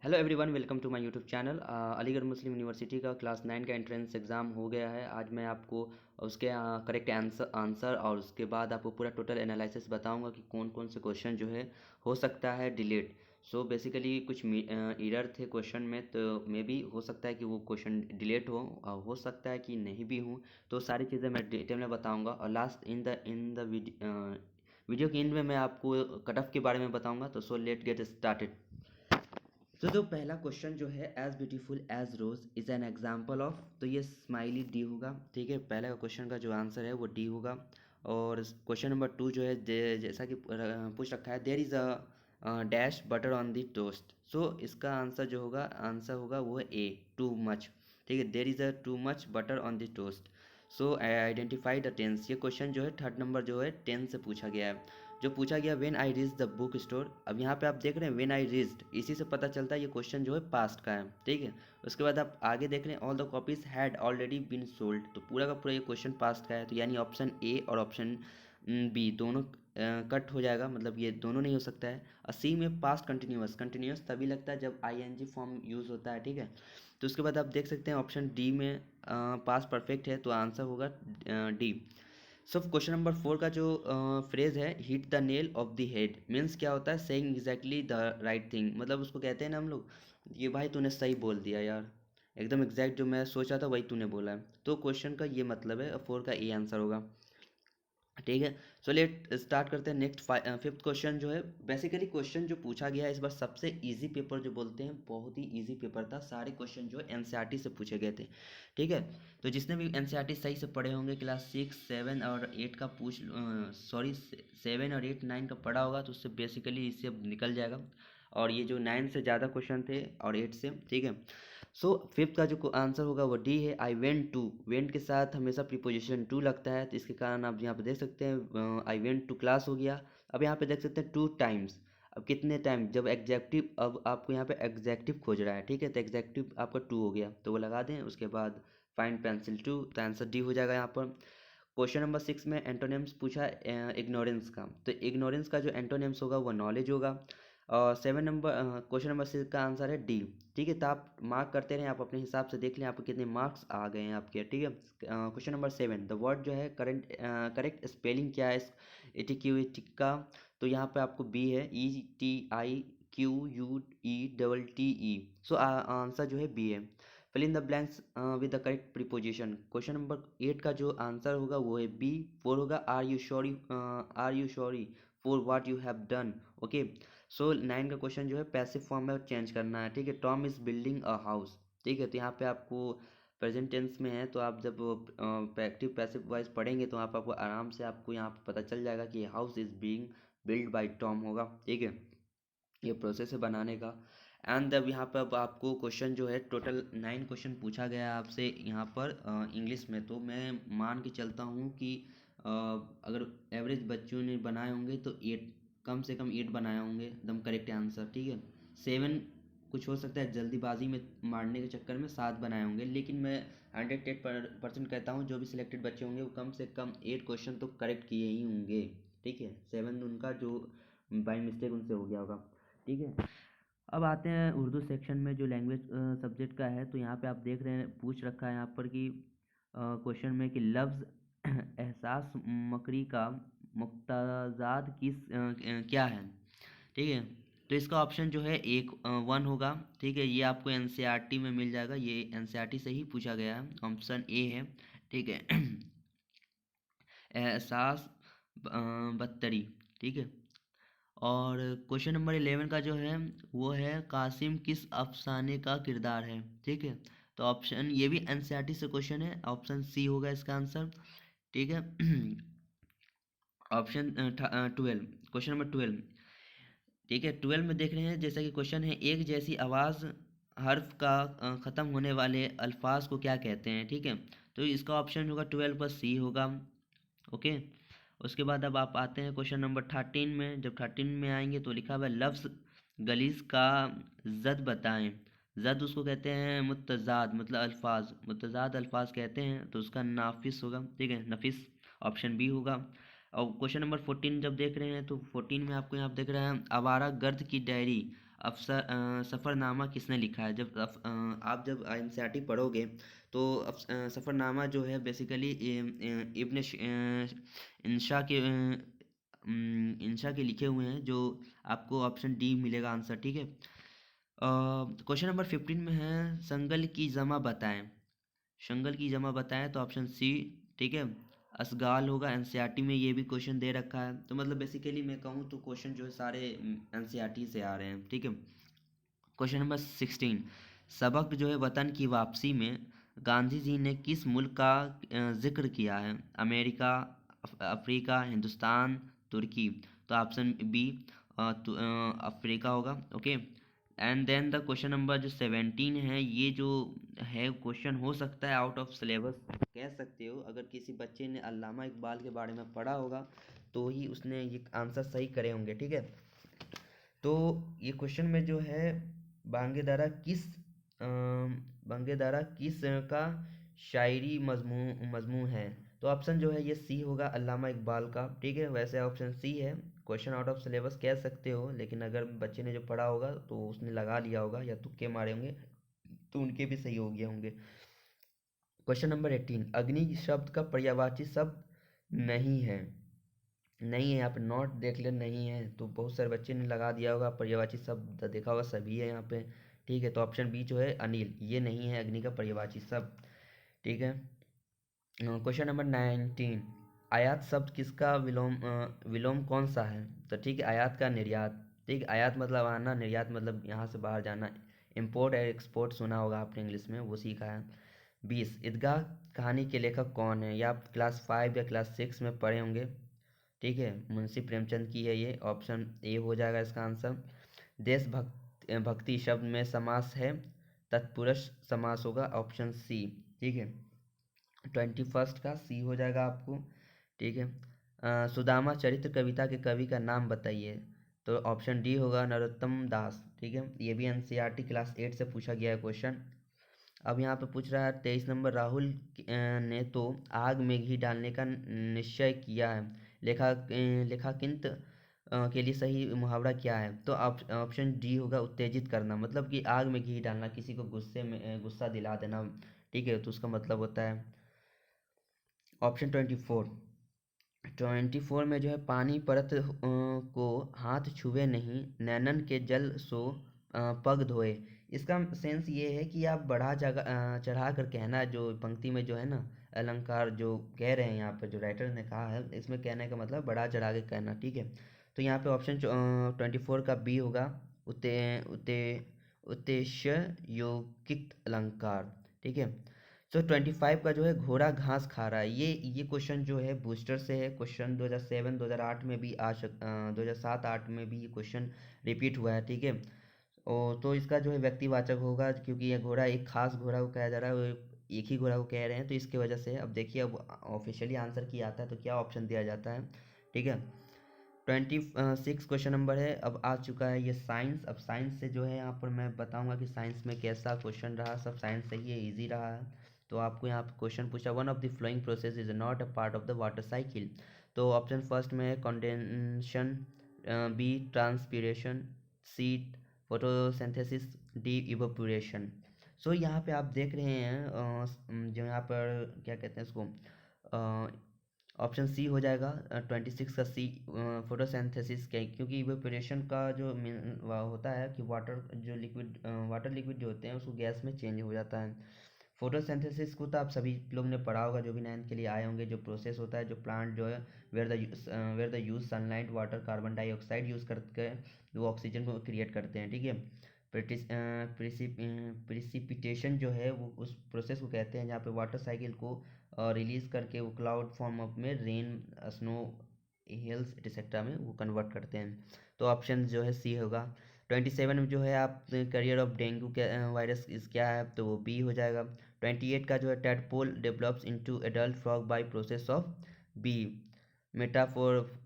Hello everyone, welcome to my YouTube channel. Aligarh Muslim university का class 9 का entrance exam हो गया है। आज मैं आपको उसके करेक्ट आंसर और उसके बाद आपको पूरा टोटल एनालिसिस बताऊंगा कि कौन कौन से क्वेश्चन जो है हो सकता है डिलीट। सो बेसिकली कुछ एरर थे क्वेश्चन में, तो मे भी हो सकता है कि वो क्वेश्चन डिलीट हो सकता है कि नहीं भी हो। तो सारी चीज़ें मैं डिटेल में बताऊँगा और लास्ट इन द वीडियो के एंड में मैं आपको कट ऑफ के बारे में बताऊँगा। तो सो लेट गेट स्टार्टेड। तो जो पहला क्वेश्चन जो है as beautiful as rose is an example of, तो ये स्माइली डी होगा। ठीक है, पहले का क्वेश्चन का जो आंसर है वो डी होगा। और क्वेश्चन नंबर 2 जो है जैसा कि पूछ रखा है there is a dash butter on the toast. So इसका आंसर होगा वो है ए, टू मच। ठीक है, there is a too much butter on the toast. So identify the tense. ये क्वेश्चन जो है थर्ड नंबर जो है टेंस से पूछा गया है। जो पूछा गया when I reach the book store, अब यहाँ पे आप देख रहे हैं व्हेन आई रीच्ड, इसी से पता चलता है ये क्वेश्चन जो है पास्ट का है। ठीक है, उसके बाद आप आगे देख रहे हैं all the copies had already been sold, तो पूरा का पूरा ये क्वेश्चन पास्ट का है। तो यानी ऑप्शन ए और ऑप्शन बी दोनों कट हो जाएगा, मतलब ये दोनों नहीं हो सकता है। और सी में पास्ट कंटिन्यूअस, कंटिन्यूअस तभी लगता है जब आईएनजी फॉर्म यूज़ होता है। ठीक है, तो उसके बाद आप देख सकते हैं ऑप्शन डी में पास्ट परफेक्ट है, तो आंसर होगा डी। सो क्वेश्चन नंबर 4 का जो फ्रेज है hit the nail of the head means क्या होता है, saying exactly the right thing, मतलब उसको कहते हैं ना हम लोग, ये भाई तूने सही बोल दिया यार, एकदम एग्जैक्ट जो मैं सोचा था वही तूने बोला है। तो क्वेश्चन का ये मतलब है, 4 का ए आंसर होगा। ठीक है, सो लेट स्टार्ट करते हैं नेक्स्ट फिफ्थ क्वेश्चन जो है। बेसिकली क्वेश्चन जो पूछा गया है इस बार सबसे इजी पेपर जो बोलते हैं, बहुत ही इजी पेपर था। सारे क्वेश्चन जो है एनसीईआरटी से पूछे गए थे। ठीक है, तो जिसने भी एनसीईआरटी सही से पढ़े होंगे, क्लास 6, 7 और 8 का सॉरी 7 और 8 9 का पढ़ा होगा, तो उससे बेसिकली इससे निकल जाएगा। और ये जो 9 से ज़्यादा क्वेश्चन थे और 8 से। ठीक है, सो फिफ्थ का जो आंसर होगा वो डी है। आई वेंट टू, वेंट के साथ हमेशा प्रीपोजिशन टू लगता है, तो इसके कारण आप यहाँ पे देख सकते हैं आई वेंट टू क्लास हो गया। अब यहाँ पे देख सकते हैं टू टाइम्स, अब कितने टाइम, जब एग्जेक्टिव, अब आपको यहाँ पे एग्जेक्टिव खोज रहा है। ठीक है, तो एग्जेक्टिव आपका टू हो गया, तो वो लगा दें। उसके बाद फाइंड पेंसिल टू, तो आंसर डी हो जाएगा यहाँ पर। क्वेश्चन नंबर 6 में एंटोनिम्स पूछा इग्नोरेंस का, तो इग्नोरेंस का जो एंटोनिम्स होगा वो नॉलेज होगा। और 7 नंबर क्वेश्चन नंबर 6 का आंसर है डी। ठीक है, तो आप मार्क करते रहें, आप अपने हिसाब से देख लें आपको कितने मार्क्स आ गए हैं आपके। ठीक है, क्वेश्चन नंबर 7 द वर्ड जो है करेक्ट स्पेलिंग क्या है इटिक्यूटिक का, तो यहाँ पे आपको बी है, ETIQUETTE। सो आंसर जो है बी है। Fill in the blanks with the correct preposition. Question number 8 का जो आंसर होगा वो है बी, 4 होगा are you sorry for what you have done. Okay, so 9 का क्वेश्चन जो है पैसिव फॉर्म में चेंज करना है। ठीक है, Tom is building a house. ठीक है, तो यहाँ पे आपको प्रेजेंट टेंस में है, तो आप जब एक्टिव पैसिव वाइज पढ़ेंगे तो आपको आराम से आपको यहाँ पे पता चल जाएगा कि house is being build by Tom होगा। ठीक है, ये प्रोसेस है बनाने का। एंड अब यहाँ पर अब आपको क्वेश्चन जो है टोटल 9 क्वेश्चन पूछा गया है आपसे यहाँ पर इंग्लिश में। तो मैं मान के चलता हूँ कि अगर एवरेज बच्चों ने बनाए होंगे तो 8, कम से कम 8 बनाए होंगे एकदम करेक्ट आंसर। ठीक है, 7 कुछ हो सकता है जल्दीबाजी में मारने के चक्कर में 7 बनाए होंगे, लेकिन मैं 110% कहता हूँ जो भी सिलेक्टेड बच्चे होंगे वो कम से कम 8 क्वेश्चन तो करेक्ट किए ही होंगे। ठीक है, 7 उनका जो बाई मिस्टेक उनसे हो गया होगा। ठीक है, अब आते हैं उर्दू सेक्शन में जो लैंग्वेज सब्जेक्ट का है। तो यहाँ पे आप देख रहे हैं पूछ रखा है यहाँ पर कि क्वेश्चन में कि लफ्ज़ एहसास मकरी का मुक्तज़ात क्या है। ठीक है, तो इसका ऑप्शन जो है एक 1 होगा। ठीक है, ये आपको एनसीईआरटी में मिल जाएगा, ये एनसीईआरटी से ही पूछा गया है, ऑप्शन ए है। ठीक है, एहसास बत्तरी। ठीक है, और क्वेश्चन नंबर 11 का जो है वो है कासिम किस अफसाने का किरदार है। ठीक है, तो ऑप्शन ये भी एनसीईआरटी से क्वेश्चन है, ऑप्शन सी होगा इसका आंसर। ठीक है, ऑप्शन 12, क्वेश्चन नंबर 12। ठीक है, 12 में देख रहे हैं जैसा कि क्वेश्चन है एक जैसी आवाज़ हर्फ का ख़त्म होने वाले अल्फाज को क्या कहते हैं। ठीक है, तो इसका ऑप्शन होगा 12 पर सी होगा। ओके, उसके बाद अब आप आते हैं क्वेश्चन नंबर 13 में। जब 13 में आएंगे तो लिखा हुआ है लफ्ज़ गलीज़ का जद बताएं। जद उसको कहते हैं मुतज़ाद, मतलब अल्फाज, मुतज़ाद अल्फाज कहते हैं, तो उसका नाफिस होगा। ठीक है, नफिस, ऑप्शन बी होगा। और क्वेश्चन नंबर 14 जब देख रहे हैं तो 14 में आपको यहाँ पे देख रहे हैं आवारा गर्द की डायरी सफ़रनामा किसने लिखा है? आप जब एनसीईआरटी पढ़ोगे तो सफ़रनामा जो है बेसिकली इंशा के इंशा के लिखे हुए हैं, जो आपको ऑप्शन डी मिलेगा आंसर, ठीक है। क्वेश्चन नंबर 15 में है, संगल की जमा बताएं। संगल की जमा बताएं तो ऑप्शन सी, ठीक है, असगाल होगा। एनसीईआरटी में ये भी क्वेश्चन दे रखा है, तो मतलब बेसिकली मैं कहूँ तो क्वेश्चन जो है सारे एनसीईआरटी से आ रहे हैं, ठीक है। क्वेश्चन नंबर 16, सबक जो है वतन की वापसी में गांधी जी ने किस मुल्क का जिक्र किया है? अमेरिका, अफ्रीका, हिंदुस्तान, तुर्की। तो ऑप्शन बी अफ्रीका होगा, okay. And then the question number जो 17 है, ये जो है क्वेश्चन हो सकता है आउट ऑफ सिलेबस कह सकते हो। अगर किसी बच्चे ने अल्लामा इकबाल के बारे में पढ़ा होगा तो ही उसने ये आंसर सही करे होंगे, ठीक है। तो ये क्वेश्चन में जो है बांगे दारा किस का शायरी मजमू है? तो ऑप्शन जो है ये सी होगा, अल्लामा इकबाल का, ठीक है। वैसे ऑप्शन सी है, क्वेश्चन आउट ऑफ सिलेबस कह सकते हो, लेकिन अगर बच्चे ने जो पढ़ा होगा तो उसने लगा लिया होगा या तुक्के मारे होंगे तो उनके भी सही हो गए होंगे। क्वेश्चन नंबर 18, अग्नि शब्द का पर्यायवाची शब्द नहीं है। नहीं है, यहाँ पे नॉट देख ले, नहीं है तो बहुत सारे बच्चे ने लगा दिया होगा, पर्यायवाची शब्द देखा होगा, सभी है यहाँ पे, ठीक है। तो ऑप्शन बी जो है अनिल, ये नहीं है अग्नि का पर्यायवाची शब्द, ठीक है। क्वेश्चन नंबर 19, आयात शब्द किसका विलोम कौन सा है? तो ठीक है, आयात का निर्यात, ठीक है। आयात मतलब आना, निर्यात मतलब यहाँ से बाहर जाना। इम्पोर्ट है, एक्सपोर्ट सुना होगा आपने इंग्लिश में, वो सीखा है। 20, ईदगाह कहानी के लेखक कौन है? या आप क्लास 5 या क्लास 6 में पढ़े होंगे, ठीक है। मुंशी प्रेमचंद की है ये, ऑप्शन ए हो जाएगा इसका आंसर। भक्ति शब्द में समास है, तत्पुरुष समास होगा, ऑप्शन सी, ठीक है। 21 का सी हो जाएगा आपको, ठीक है। सुदामा चरित्र कविता के कवि का नाम बताइए? तो ऑप्शन डी होगा, नरोत्तम दास, ठीक है। ये भी एनसीईआरटी क्लास 8 से पूछा गया है क्वेश्चन। अब यहाँ पे पूछ रहा है 23 नंबर, राहुल ने तो आग में घी डालने का निश्चय किया है, लेखाकिंत के लिए सही मुहावरा क्या है? तो ऑप्शन डी होगा, उत्तेजित करना, मतलब कि आग में घी डालना, किसी को गुस्सा दिला देना, ठीक है, तो उसका मतलब होता है। ऑप्शन 24 में जो है, पानी परत को हाथ छुए नहीं, नैनन के जल सो पग धोए। इसका सेंस ये है कि आप बढ़ा चढ़ा कर कहना, जो पंक्ति में जो है ना अलंकार जो कह रहे हैं यहाँ पे, जो राइटर ने कहा है, इसमें कहने का मतलब बढ़ा चढ़ा के कहना, ठीक है। तो यहाँ पे ऑप्शन 24 का बी होगा, उते उते उद्देश्य योगित अलंकार, ठीक है। सो 25 का जो है, घोड़ा घास खा रहा है, ये क्वेश्चन जो है बूस्टर से है। क्वेश्चन 2007 2008 में भी 2007-8 में भी ये क्वेश्चन रिपीट हुआ है, ठीक है। और तो इसका जो है व्यक्तिवाचक होगा, क्योंकि ये घोड़ा एक खास घोड़ा को कहा जा रहा है, वो एक ही घोड़ा को कह रहे हैं, तो इसकी वजह से। अब देखिए, अब ऑफिशियली आंसर किया आता है तो क्या ऑप्शन दिया जाता है, ठीक है। 26 क्वेश्चन नंबर है, अब आ चुका है ये साइंस। अब साइंस से जो है यहाँ पर मैं बताऊंगा कि साइंस में कैसा क्वेश्चन रहा। सब साइंस सही है, इजी रहा है। तो आपको यहाँ पे क्वेश्चन पूछा, one of the flowing process is not a part of the water cycle. तो ऑप्शन फर्स्ट में है कंडेंशन, बी ट्रांसपीरेशन, सी फोटोसिंथेसिस, डी इवोपोरेशन। सो यहाँ पे आप देख रहे हैं जो यहाँ पर क्या कहते हैं इसको, ऑप्शन सी हो जाएगा 26 का सी, फोटोसिंथेसिस के, क्योंकि इवेपोरेशन का जो होता है कि वाटर लिक्विड जो होते हैं उसको गैस में चेंज हो जाता है। फोटोसिंथेसिस को तो आप सभी लोग ने पढ़ा होगा, जो भी 9th के लिए आए होंगे, जो प्रोसेस होता है, जो प्लांट जो है where the use sunlight water carbon dioxide use करके वो ऑक्सीजन को क्रिएट करते हैं, ठीक है। प्रिसिपिटेशन जो है वो उस प्रोसेस को कहते हैं जहाँ पे वाटर साइकिल को रिलीज करके वो क्लाउड फॉर्म अप में रेन, स्नो, हिल्स एटसेट्रा में वो कन्वर्ट करते हैं। तो ऑप्शन जो है सी होगा। 27 में जो है, आप करियर ऑफ डेंगू वायरस इस क्या है? तो वो बी हो जाएगा। 28 का जो है, tadpole develops into adult frog by process of be metaphor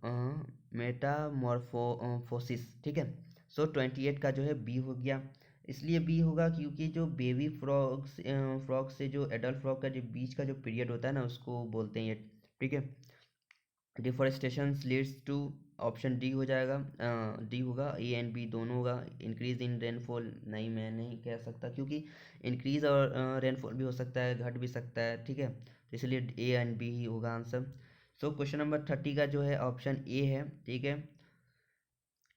metamorphosis, ठीक है। सो 28 का जो है बी हो गया। इसलिए बी होगा क्योंकि जो बेबी फ्रॉग से जो एडल्ट फ्रॉग का जो बीच का जो पीरियड होता है ना, उसको बोलते हैं ये, ठीक है। Deforestation leads to option D हो जाएगा, डी होगा, ए एंड बी दोनों होगा। इंक्रीज इन रेनफॉल नहीं, मैं नहीं कह सकता, क्योंकि इंक्रीज और रेनफॉल भी हो सकता है, घट भी सकता है, ठीक है, तो इसलिए ए एंड बी ही होगा आंसर। सो क्वेश्चन नंबर 30 का जो है ऑप्शन ए है, ठीक है।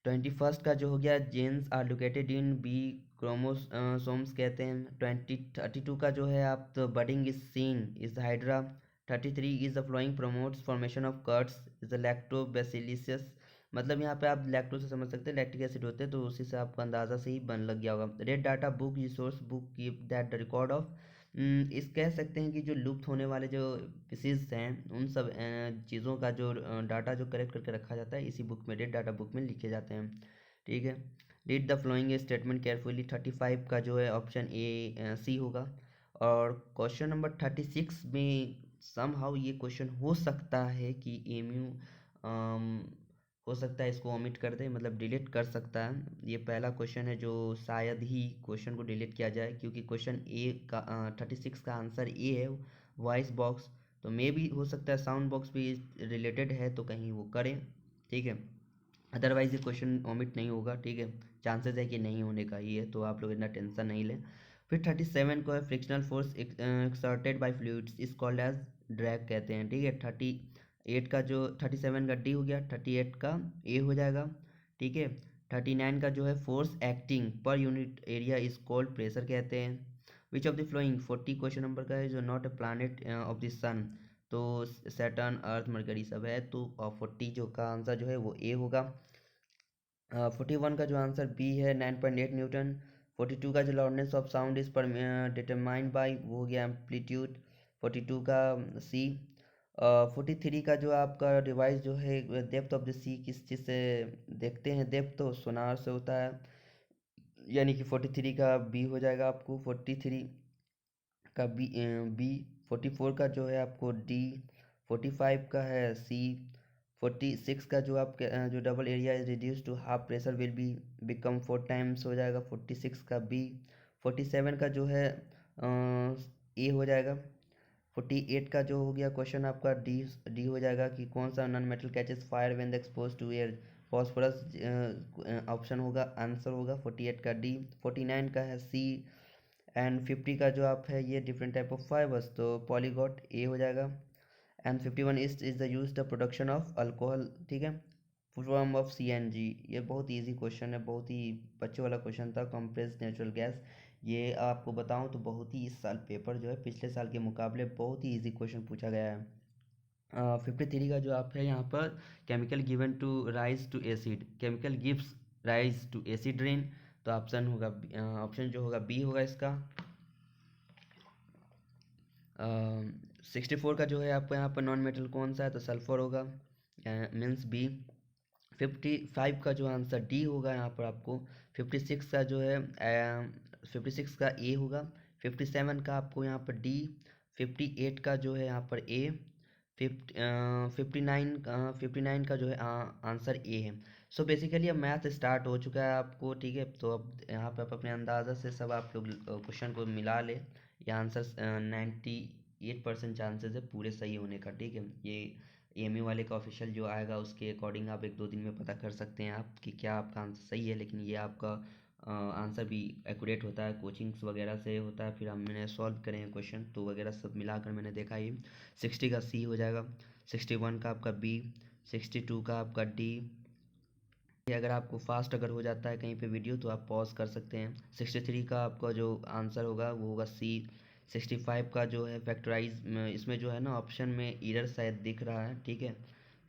21 का जो हो गया, genes are located in B chromosomes कहते हैं। 32 का जो है आप, तो budding is seen is hydra. 33 is the following promotes formation of curds is the lactobacillus. मतलब यहाँ पे आप लैक्टो से समझ सकते हैं, लैक्टिक एसिड होते हैं, तो उसी से आपका अंदाजा से ही बन लग गया होगा। Red data book resource book keep that the record of, इस कह सकते हैं कि जो लुप्त होने वाले जो स्पीसीज हैं उन सब चीज़ों का जो डाटा जो कलेक्ट करके रखा जाता है, इसी बुक में, रेड डाटा बुक में लिखे जाते हैं, ठीक है। Read the following statement carefully. 35 का जो है ऑप्शन ए सी होगा। और क्वेश्चन नंबर 36 में समहाउ ये क्वेश्चन हो सकता है कि एमयू हो सकता है इसको ओमिट कर दे, मतलब डिलीट कर सकता है। ये पहला क्वेश्चन है जो शायद ही क्वेश्चन को डिलीट किया जाए, क्योंकि क्वेश्चन ए का 36 का आंसर ए है, वॉइस बॉक्स। तो मे भी हो सकता है साउंड बॉक्स भी रिलेटेड है, तो कहीं वो करें, ठीक है। अदरवाइज ये क्वेश्चन ओमिट नहीं होगा, ठीक है। चांसेस है कि नहीं होने का ही है, तो आप लोग इतना टेंशन नहीं लें। फिर 37 को है, frictional force exerted by fluids is called as drag कहते हैं, ठीक है। 38 का जो 37 का डी हो गया, 38 का ए हो जाएगा, ठीक है। 39 का जो है, force acting per unit area is called pressure कहते हैं। Which of the following, 40 question number का है, जो not a planet of the sun, तो सैटर्न अर्थ मरकरी सब है, तो 40 जो का आंसर जो है वो ए होगा। 41 का जो आंसर बी है, 9.8 न्यूटन। 42 का जो लाउडनेस ऑफ साउंड इज पर डिटरमाइंड बाय, वो हो गया एम्पलीट्यूड। 42 का सी। 43 का जो आपका डिवाइस जो है, डेप्थ ऑफ द सी किस चीज़ से देखते हैं, डेप्थ तो सोनार से होता है, यानी कि 43 का बी हो जाएगा आपको। 43 का बी। 44 का जो है आपको डी। 45 का है सी। 46 का जो आपके जो double area is reduce to half pressure will be become 4 times हो जाएगा, 46 का बी। 47 का जो है ए हो जाएगा। 48 का जो हो गया क्वेश्चन आपका डी, डी हो जाएगा कि कौन सा non metal catches fire when expose to air, phosphorus option होगा, आंसर होगा 48 का डी। 49 का है सी। एंड 50 का जो आप है, ये डिफरेंट टाइप ऑफ फाइबर्स, तो पॉलीगॉट ए हो जाएगा। And 51 is the use the production of alcohol, ठीक है, फॉर्म ऑफ सीएनजी। ये बहुत इजी क्वेश्चन है, बहुत ही बच्चे वाला क्वेश्चन था, कंप्रेस्ड नेचुरल गैस। ये आपको बताऊं तो बहुत ही इस साल पेपर जो है पिछले साल के मुकाबले बहुत ही इजी क्वेश्चन पूछा गया है। 53 का जो आप है यहाँ पर, chemical given to rise to acid, chemical gives rise to acid rain, तो ऑप्शन होगा, ऑप्शन जो होगा बी होगा इसका। 64 का जो है आपको यहाँ पर नॉन मेटल कौन सा है, तो सल्फर होगा, मीन्स बी। 55 का जो आंसर डी होगा यहाँ पर आपको। 56 का जो है 56 का ए होगा। 57 का आपको यहाँ पर डी। 58 का जो है यहाँ पर ए। 59 का जो है आंसर ए है। सो बेसिकली अब मैथ स्टार्ट हो चुका है आपको, ठीक है, तो अब यहाँ पे आप अपने अंदाज़ा से सब आप लोग क्वेश्चन को मिला ले। ये आंसर 98% चांसेस है पूरे सही होने का, ठीक है। ये एमयू वाले का ऑफिशियल जो आएगा उसके अकॉर्डिंग आप 1-2 दिन में पता कर सकते हैं आप कि क्या आपका आंसर सही है, लेकिन ये आपका आंसर भी एक्यूरेट होता है, कोचिंग्स वगैरह से होता है, फिर हमने सॉल्व करे हैं क्वेश्चन, तो वगैरह सब मिलाकर मैंने देखा ये। 60 का सी हो जाएगा। 61 का आपका बी। 62 का आपका डी। अगर आपको फास्ट अगर हो जाता है कहीं पे वीडियो तो आप पॉज कर सकते हैं। 63 का आपका जो आंसर होगा वो होगा सी। 65 का जो है फैक्टराइज, इसमें जो है ना ऑप्शन में एरर शायद दिख रहा है, ठीक है,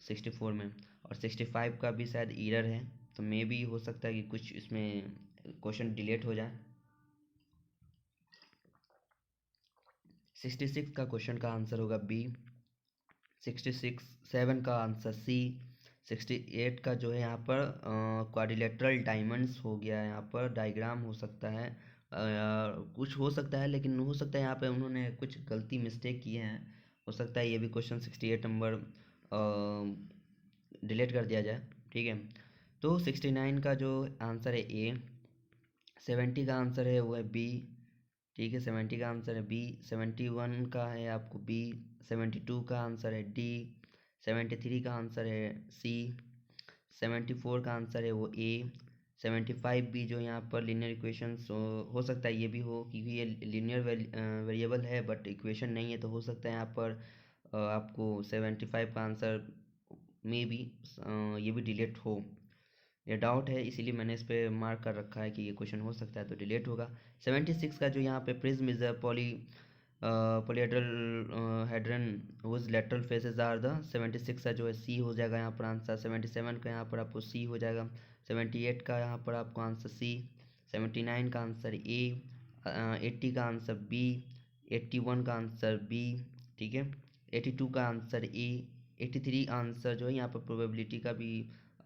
64 में। और 65 का भी शायद एरर है, तो मे भी हो सकता है कि कुछ इसमें क्वेश्चन डिलीट हो जाए। 66 का क्वेश्चन का आंसर होगा बी। 67 का आंसर सी। 68 का जो है यहाँ पर क्वाड्रिलेटरल डायमंड्स हो गया है, यहाँ पर डायग्राम हो सकता है, कुछ हो सकता है, लेकिन हो सकता है यहाँ पे उन्होंने कुछ गलती मिस्टेक किए हैं, हो सकता है ये भी क्वेश्चन 68 नंबर डिलीट कर दिया जाए, ठीक है। तो 69 का जो आंसर है ए। 70 का आंसर है वो है बी, ठीक है, 70 का आंसर है बी। 71 का है आपको बी। 72 का आंसर है डी। 73 का आंसर है सी। 74 का आंसर है वो ए। 75 भी जो यहाँ पर लीनियर इक्वेशंस हो सकता है ये भी हो, क्योंकि ये लीनियर वेरिएबल है बट इक्वेशन नहीं है, तो हो सकता है यहाँ पर आपको 75 का आंसर में भी ये भी डिलीट हो। ये डाउट है, इसीलिए मैंने इस पे मार्क कर रखा है कि ये क्वेश्चन हो सकता है तो डिलीट होगा। 76 का जो यहाँ पे prism is a polyhedral hedron whose lateral faces are the 76 का जो है सी हो जाएगा यहाँ पर आंसर। 77 का यहाँ पर आपको सी हो जाएगा। 78 का यहाँ पर आपको आंसर सी। 79 का आंसर ए। 80 का आंसर बी। 81 का आंसर बी। ठीक है। 82 का आंसर ए। 83 आंसर जो है यहाँ पर प्रोबेबिलिटी का भी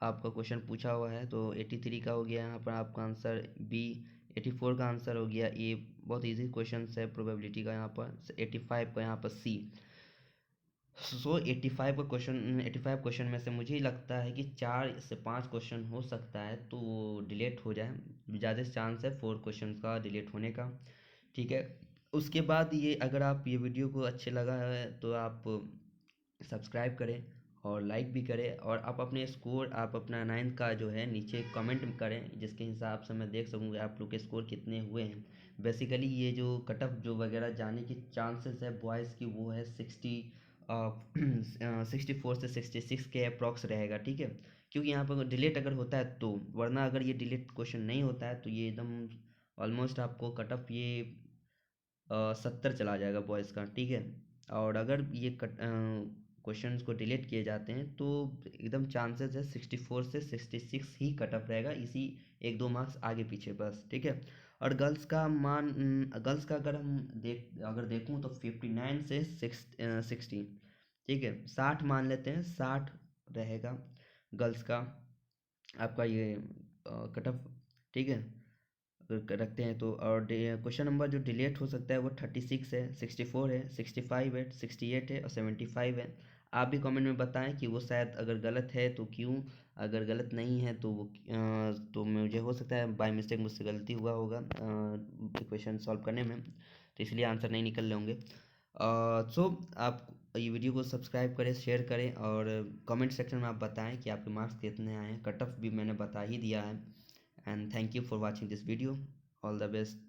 आपका क्वेश्चन पूछा हुआ है, तो 83 का हो गया यहाँ पर आपका आंसर बी। 84 का आंसर हो गया ए। बहुत इजी क्वेश्चन है प्रोबेबिलिटी का यहाँ पर। 85 का यहाँ पर सी। सो 85 क्वेश्चन में से मुझे लगता है कि 4 से 5 क्वेश्चन हो सकता है तो डिलीट हो जाए। ज़्यादा चांस है 4 क्वेश्चन का डिलीट होने का। ठीक है। उसके बाद ये अगर आप ये वीडियो को अच्छे लगा है तो आप सब्सक्राइब करें और लाइक भी करें, और आप अपने स्कोर, आप अपना 9th का जो है नीचे कमेंट करें, जिसके हिसाब से मैं देख सकूँगा आप लोग के स्कोर कितने हुए हैं। बेसिकली ये जो कट ऑफ जो वगैरह जाने की चांसेस है बॉयज़ की वो है 64 से 66 के अप्रॉक्स रहेगा। ठीक है, क्योंकि यहाँ पर डिलीट अगर होता है तो, वरना अगर ये डिलीट क्वेश्चन नहीं होता है तो ये एकदम ऑलमोस्ट आपको कट ऑफ ये 70 चला जाएगा बॉयज़ का। ठीक है, और अगर ये क्वेश्चंस को डिलीट किए जाते हैं तो एकदम चांसेस है 64 से 66 ही कट ऑफ रहेगा, इसी 1-2 मार्क्स आगे पीछे बस। ठीक है। और गर्ल्स का गर्ल्स का अगर हम अगर देखूँ तो 59 से 60। ठीक है, 60 मान लेते हैं, 60 रहेगा गर्ल्स का आपका ये कट ऑफ। ठीक है, रखते हैं तो। और क्वेश्चन नंबर जो डिलीट हो सकता है वो 36 है, 64 है, 65 है, 68 है और 75 है। आप भी कमेंट में बताएं कि वो शायद अगर गलत है तो क्यों, अगर गलत नहीं है तो वो तो मुझे हो सकता है बाय मिस्टेक मुझसे गलती हुआ होगा इक्वेशन सॉल्व करने में, तो इसलिए आंसर नहीं निकल रहे होंगे। सो आप ये वीडियो को सब्सक्राइब करें, शेयर करें और कमेंट सेक्शन में आप बताएं कि आपके मार्क्स कितने आए हैं। कट ऑफ भी मैंने बता ही दिया है। And thank you for watching this video. All the best.